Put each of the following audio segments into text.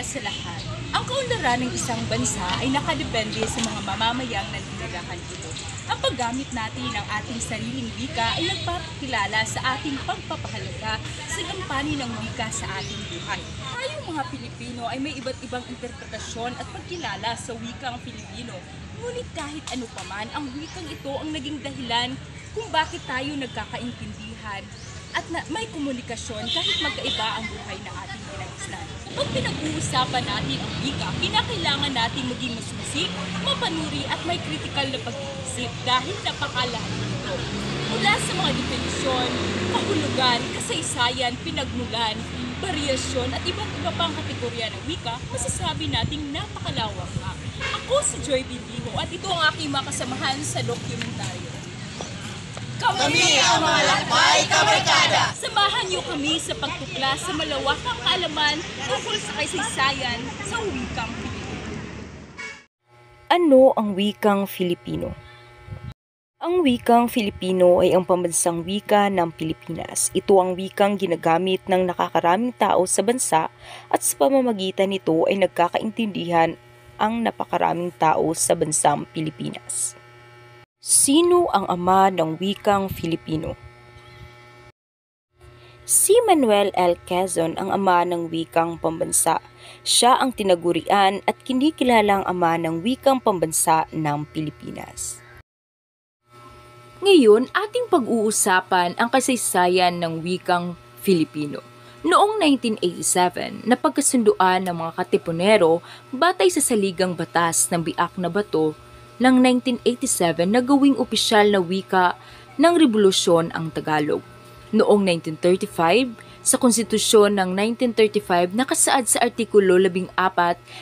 sa lahat. Ang kaunlaran ng isang bansa ay nakadepende sa mga mamamayang naninilahan ito. Ang paggamit natin ng ating sariling wika ay nagpapakilala sa ating pagpapahalaga sa gampanin ng wika sa ating buhay. Tayong mga Pilipino ay may iba't ibang interpretasyon at pagkilala sa wikang Filipino. Ngunit kahit ano paman, ang wikang ito ang naging dahilan kung bakit tayo nagkakaintindihan at may komunikasyon kahit magkaiba ang buhay na ating kinagisnan. Kapag pinag-uusapan natin ang wika, kinakailangan natin maging masusi, mapanuri at may kritikal na pag-iisip dahil napakalahat nito. Mula sa mga definisyon, kahulugan, kasaysayan, pinagmulan, variasyon at iba't iba pang kategorya ng wika, masasabi nating napakalawak na. Ako si Joy Bindiho at ito ang aking makasamahan sa dokumentaryo. Kami ang mga lakbay kabarkada! Samahan niyo kami sa pagtuklas sa malawakang kaalaman tungkol sa kasaysayan sa wikang Filipino. Ano ang wikang Filipino? Ang wikang Filipino ay ang pambansang wika ng Pilipinas. Ito ang wikang ginagamit ng nakakaraming tao sa bansa at sa pamamagitan nito ay nagkakaintindihan ang napakaraming tao sa bansang Pilipinas. Sino ang ama ng wikang Filipino? Si Manuel L. Quezon ang ama ng wikang pambansa. Siya ang tinagurian at kinikilalang ama ng wikang pambansa ng Pilipinas. Ngayon, ating pag-uusapan ang kasaysayan ng wikang Filipino. Noong 1987, napagkasunduan ng mga katipunero batay sa saligang batas ng Biak na Bato ng 1987 na gawing opisyal na wika ng Rebolusyon ang Tagalog. Noong 1935, sa Konstitusyon ng 1935 nakasaad sa Artikulo 14,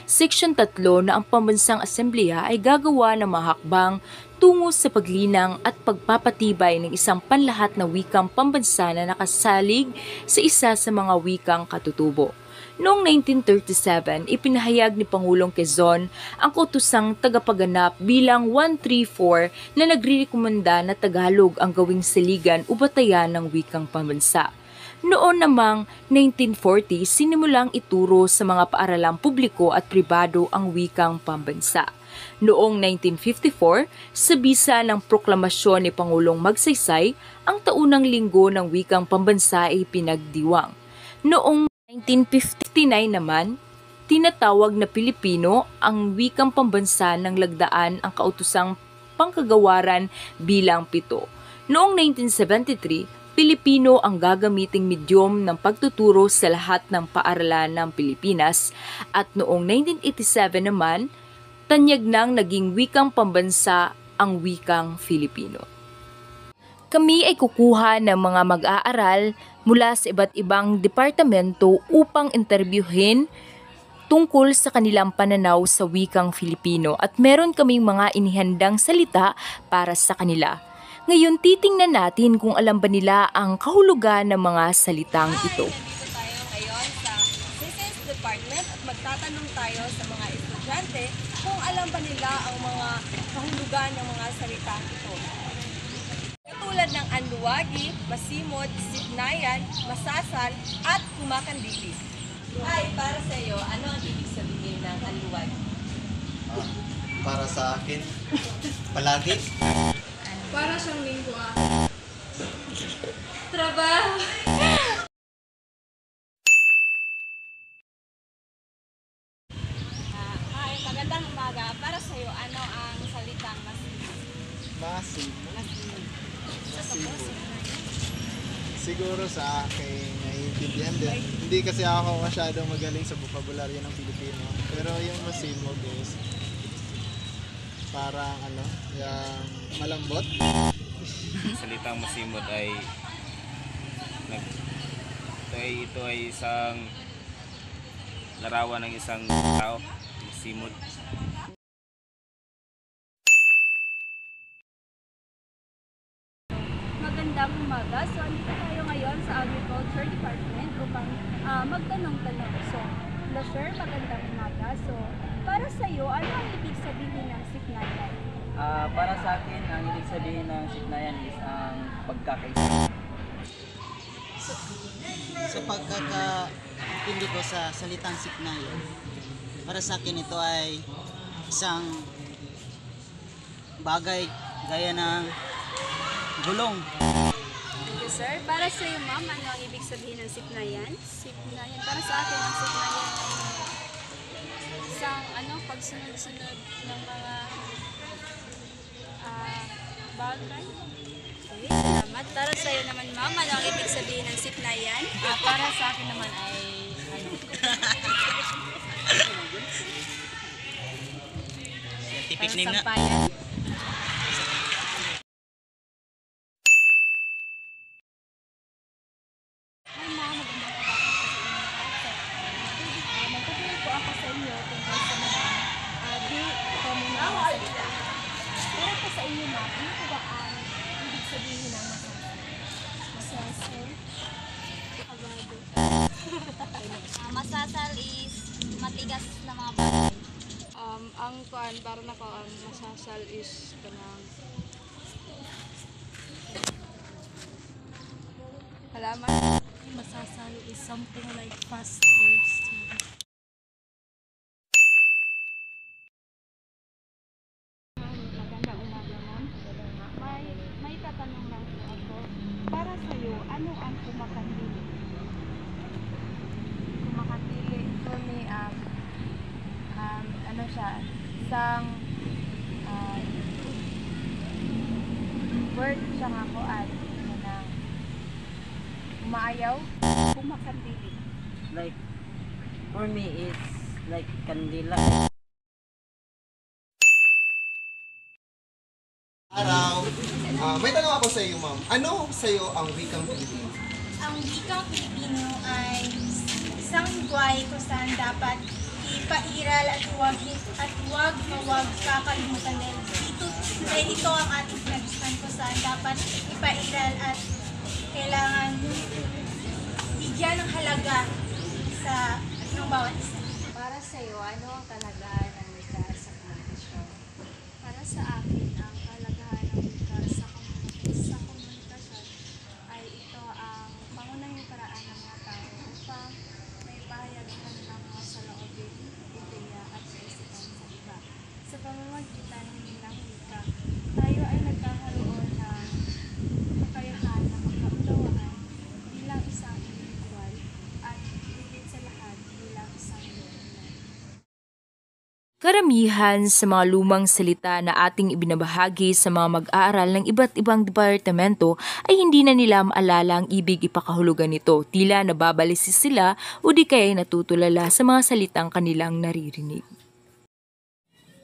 Section 3 na ang Pambansang Asembleya ay gagawa ng mga hakbang tungo sa paglinang at pagpapatibay ng isang panlahat na wikang pambansa na nakasalig sa isa sa mga wikang katutubo. Noong 1937, ipinahayag ni Pangulong Quezon ang kautusang tagapaganap bilang 134 na nagrerekomenda na Tagalog ang gawing saligan o batayan ng wikang pambansa. Noon namang 1940, sinimulang ituro sa mga paaralang publiko at pribado ang wikang pambansa. Noong 1954, sa bisa ng proklamasyon ni Pangulong Magsaysay, ang taunang linggo ng wikang pambansa ay pinagdiwang. Noong 1959 naman, tinatawag na Pilipino ang wikang pambansa ng lagdaan ang kautusang pangkagawaran bilang 7. Noong 1973, Pilipino ang gagamiting medyum ng pagtuturo sa lahat ng paaralan ng Pilipinas at noong 1987 naman, tanyag nang naging wikang pambansa ang wikang Filipino. Kami ay kukuha ng mga mag-aaral mula sa iba't ibang departamento upang interbyuhin tungkol sa kanilang pananaw sa wikang Filipino at meron kaming mga inihandang salita para sa kanila. Ngayon titingnan natin kung alam ba nila ang kahulugan ng mga salitang ito. Nandito tayo ngayon sa Science Department at magtatanong tayo sa mga estudyante kung alam ba nila ang mga kahulugan ng mga salitang ito. Katulad ng anluwagi, masimot, sipnayan, masasal, at kumakandili. Ay, para sa iyo, ano ang ibig sabihin ng anluwagi? Para sa akin, palagi. Para siyang lingwa. Trabaho. Hi, magandang umaga. Para sa iyo, ano ang salitang masimot? Siguro sa akin, naiintindihan din. Hindi kasi ako masyadong magaling sa bokabularyo ng Pilipino. Pero yung masimog is parang yung malambot. Salitang masimot ay ito ay isang larawan ng isang tao, masimot. Magandang umaga. So, andito tayo ngayon sa Agriculture Department upang magtanong-tanong. So, sir, magandang umaga. So, para sa iyo, ano ang ibig sabihin ng siknayan? Para sa akin, ang ibig sabihin ng siknayan is ang pagkakaisa. Sa pagkakaintindi ko sa salitang siknayan, Para sa akin ito ay isang bagay gaya ng gulong. Thank you, sir. Para sa iyo, ma'am, ano ang ibig sabihin ng siknayan? Siknayan. Para sa akin, ang siknayan ay isang pagsunod-sunod ng mga bagay. Okay, salamat. Para sa iyo naman, ma'am, ano ang ibig sabihin ng siknayan? Para sa akin naman ay Scientific name na. sampayan. Hi, ma'am. Magandang umaga po sa inyo lahat. Magtutuloy po ako sa inyo tungkol sa mga di komunal na salita. Para po sa inyo, ma'am, ano po ba ang ibig sabihin ng masasal? Abado. Masasal is matigas na mga bagay. Ang kuan para na ko ang masasal is kanang halaman. Masasal is something like fast words. Magandang umaga, ma'am. May tatanong lang po ako. Para sa iyo, ano ang kumakandili? Kumakatili for me ano siya isang word siya nga ko at na umaayaw. Kumakandili. Like, for me, it's like kandila. Araw. May tanong ako sa iyo, ma'am. Ano sa iyo ang wikang Pilipino? Ang wikang Pilipino ay isang buhay kung saan dapat ipairal at huwag kakalimutan dahil ito ang ating pinagustuhan kung saan dapat ipairal at kailangan bigyan ng halaga sa ng bawat isa. Para sa iyo, ano ang kalagahan ng wika sa komunikasyon? Para sa akin, ang kalagahan ng wika sa komunikasyon ay ito ang pangunahing paraan ng mga tao upang may pahayag ang kanilang mga saloobin, ideya at kaisipan sa iba. Sa pamamagitan ng nilang wika, tayo ay nagkakaroon ng kakayahan na magkaunawaan bilang isang individual at higit sa lahat bilang isang komunidad. Karamihan sa mga lumang salita na ating ibinabahagi sa mga mag-aaral ng iba't ibang departamento ay hindi na nila maalala ang ibig ipakahulugan nito. Tila nababalisi sila o di kaya natutulala sa mga salitang kanilang naririnig.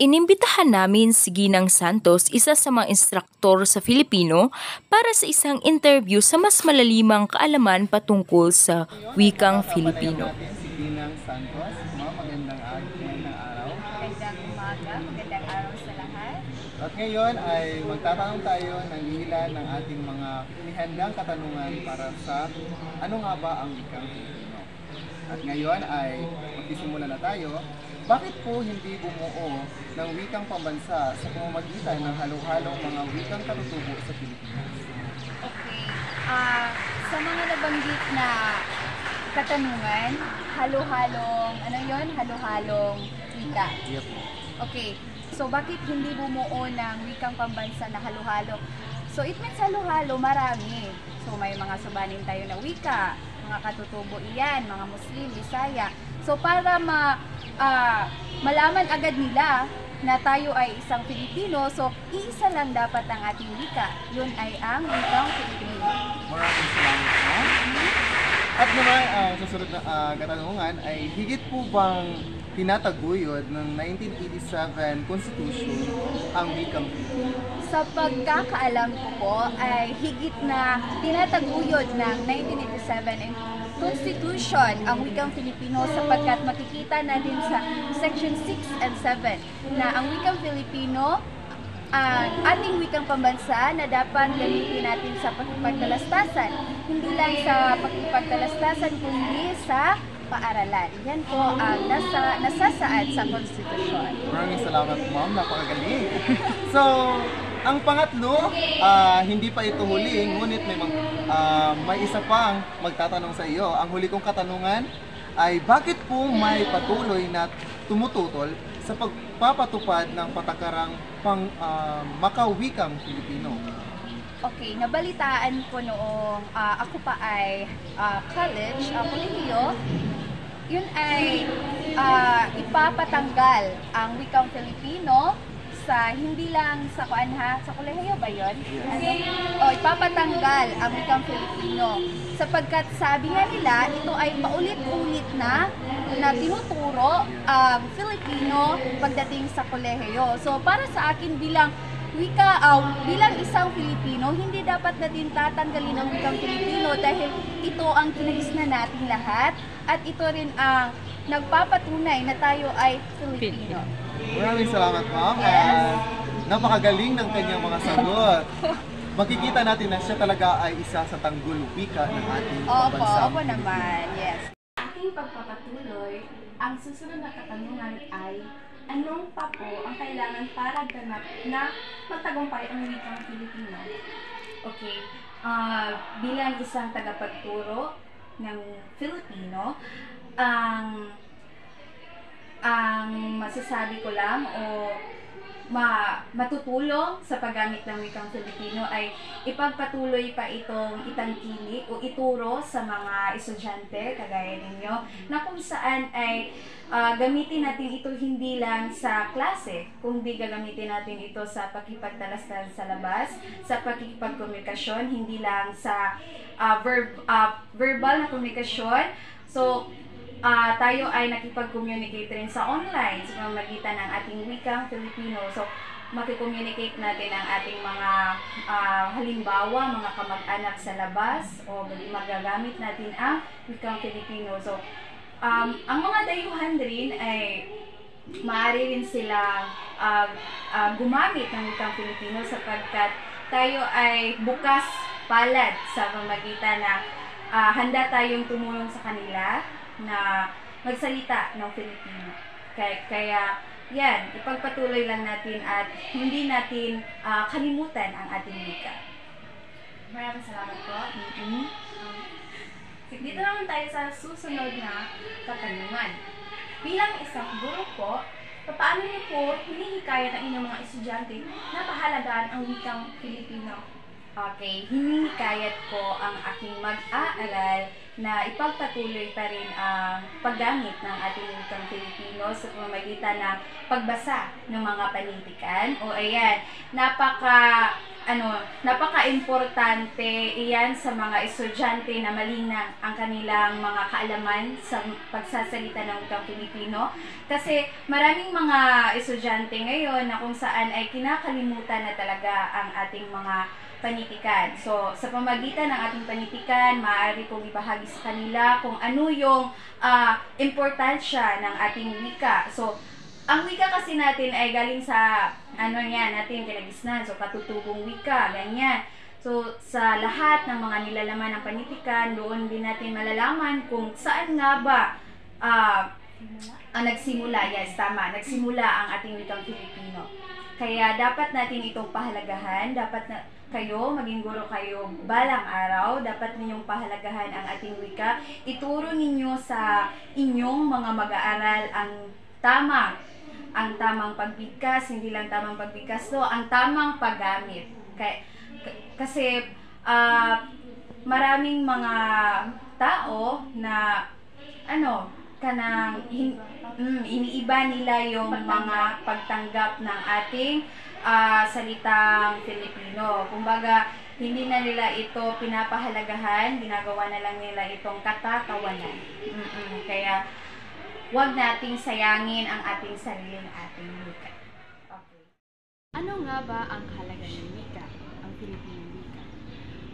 Inimbitahan namin si Ginang Santos, isa sa mga instruktor sa Filipino, para sa isang interview sa mas malalimang kaalaman patungkol sa wikang Filipino. Natin si Ginang Santos. Ma'am, magandang araw. Magandang umaga, magandang araw sa lahat. At ngayon ay magtatanong tayo ng ilan ng ating mga inihandang katanungan para sa ano nga ba ang wikang Filipino. At ngayon ay magsisimula na tayo. Bakit po hindi bumuo ng wikang pambansa sa pamamagitan ng halo-halong mga wikang katutubo sa Pilipinas? Okay. Sa mga nabanggit na katanungan, halo-halong, ano yon? Halo-halong wika. Yep. Okay. So, bakit hindi bumuo ng wikang pambansa na halo-halo? So, it means halo-halo, marami. So, may mga subanin tayo na wika, mga katutubo iyan, mga Muslim, Bisaya. So, para malaman agad nila na tayo ay isang Pilipino, so, iisa lang dapat ang ating wika. Yun ay ang wikang Pilipino. Maraming salamat po. At naman, ang susunod na katanungan ay higit po bang tinataguyod ng 1987 Constitution ang wikang Pilipino? Sa pagkakaalam ko po ay higit na tinataguyod ng 1987 Constitution ang wikang Filipino sapagkat makikita natin sa Section 6 and 7 na ang wikang Filipino ang ating wikang pambansa na dapat gamitin natin sa pakikipagtalastasan. Hindi lang sa pakikipagtalastasan kundi sa paaralan. Yan po ang nasasaad sa Constitution. Maraming salamat, ma'am. Napakagaling. So, ang pangatlo, hindi pa ito huli, ngunit may isa pang magtatanong sa iyo. Ang huli kong katanungan, ay bakit po may patuloy na tumututol sa pagpapatupad ng patakarang makawikang Filipino? Okay, nabalitaan ko noong ako pa ay college, kolehiyo, yun ay ipapatanggal ang wikang Filipino sa hindi lang sa sa kolehiyo ba yun? Ipapatanggal ang wikang Filipino sapagkat sabi nga nila ito ay paulit-ulit na tinuturo ang Filipino pagdating sa kolehiyo. So para sa akin bilang bilang isang Filipino, hindi dapat natin tatanggalin ang wikang Filipino dahil ito ang kinagisnan natin lahat at ito rin ang nagpapatunay na tayo ay Filipino. Maraming salamat, ma'am. Napakagaling ng kanyang mga sagot. Makikita natin na siya talaga ay isa sa tanggol wika ng ating bansa. Opo naman, yes. Aking pagpapatuloy, ang susunod na katanungan ay anong pa po ang kailangan para ganap na magtagumpay ang wikang Filipino? Okay, bilang isang tagapagturo ng Filipino, ang masasabi ko lang o matutulong sa paggamit ng wikang Filipino ay ipagpatuloy pa itong itangkili o ituro sa mga estudyante kagaya ninyo na kung saan ay gamitin natin ito hindi lang sa klase, kundi gagamitin natin ito sa pakikipagtalastan sa labas, sa pakikipagkomunikasyon, hindi lang sa verbal na komunikasyon. So, tayo ay nakipag-communicate rin sa online sa pamamagitan ng ating wikang Filipino. So, makikommunicate natin ang ating mga halimbawa, mga kamag-anak sa labas o magagamit natin ang wikang Filipino. So, ang mga dayuhan rin ay maaari rin sila gumamit ng wikang Filipino sapagkat tayo ay bukas palad sa pamamagitan na handa tayong tumulong sa kanila na magsalita ng Filipino. Kaya yan, ipagpatuloy lang natin at hindi natin kalimutan ang ating wika. Maraming salamat po. Dito naman tayo sa susunod na katanungan. Bilang isang guro po, paano niyo po hinihikayat ang inyong mga estudyante na pahalagaan ang wikang Filipino? Okay, hinihikayat ko ang aking mag-aaral na ipagpatuloy pa rin ang paggamit ng ating wikang Filipino sa pamamagitan ng pagbasa ng mga panitikan. O ayan, napaka-importante iyan sa mga estudyante na malinang ang kanilang mga kaalaman sa pagsasalita ng wikang Filipino. Kasi maraming mga estudyante ngayon na kung saan ay kinakalimutan na talaga ang ating mga panitikan. So, sa pamagitan ng ating panitikan, maaari kong ibahagi sa kanila kung ano yung importansya ng ating wika. So, ang wika kasi natin ay galing sa natin kinagisnan. So, katutubong wika, ganyan. So, sa lahat ng mga nilalaman ng panitikan, doon din natin malalaman kung saan nga ba nagsimula. Yes, tama. Nagsimula ang ating wikang Filipino. Kaya dapat natin itong pahalagahan, dapat kayo, maging guro kayo balang araw, dapat ninyong pahalagahan ang ating wika. Ituro ninyo sa inyong mga mag-aaral ang tamang pagbigkas, hindi lang tamang pagbigkas, ang tamang paggamit. Kasi maraming mga tao na iniiba nila yung mga pagtanggap ng ating salitang Filipino. Kumbaga, hindi na nila ito pinapahalagahan, ginagawa na lang nila itong katatawanan. Kaya, huwag nating sayangin ang ating sarili na ating wika. Okay. Ano nga ba ang kahalagan ng wika, ang Filipino wika?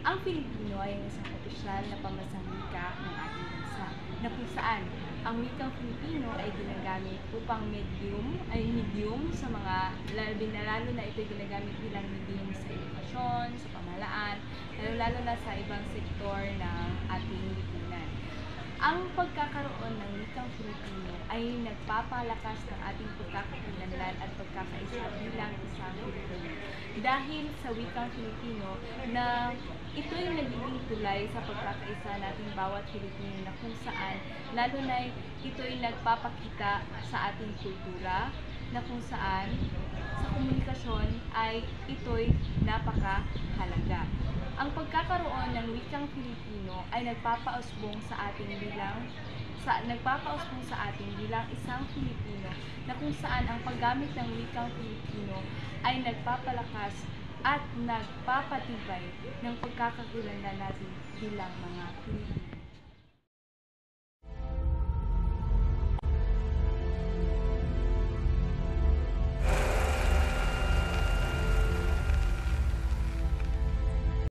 Ang Filipino ay isang opisyal na pambansang wika ng ating bansa, na kung saan ang wikang Filipino ay ginagamit upang medium sa mga, lalo na ito ginagamit bilang medium sa edukasyon, sa pamahalaan, lalo na sa ibang sektor ng ating lipunan. Ang pagkakaroon ng wikang Filipino ay nagpapalakas ng ating pagkakakilanlan at pagkakaisa bilang isang Pilipino. Dahil sa wikang Filipino na ito'y nagiging tulay sa pagkakaisa nating bawat Pilipino na kung saan lalo na ito'y nagpapakita sa ating kultura na kung saan sa komunikasyon ay ito'y napakahalaga. Ang pagkakaroon ng wikang Filipino ay nagpapausbong sa atin bilang isang Pilipino na kung saan ang paggamit ng wikang Filipino ay nagpapalakas at nagpapatibay ng pagkakakilanlan natin bilang mga Pilipino.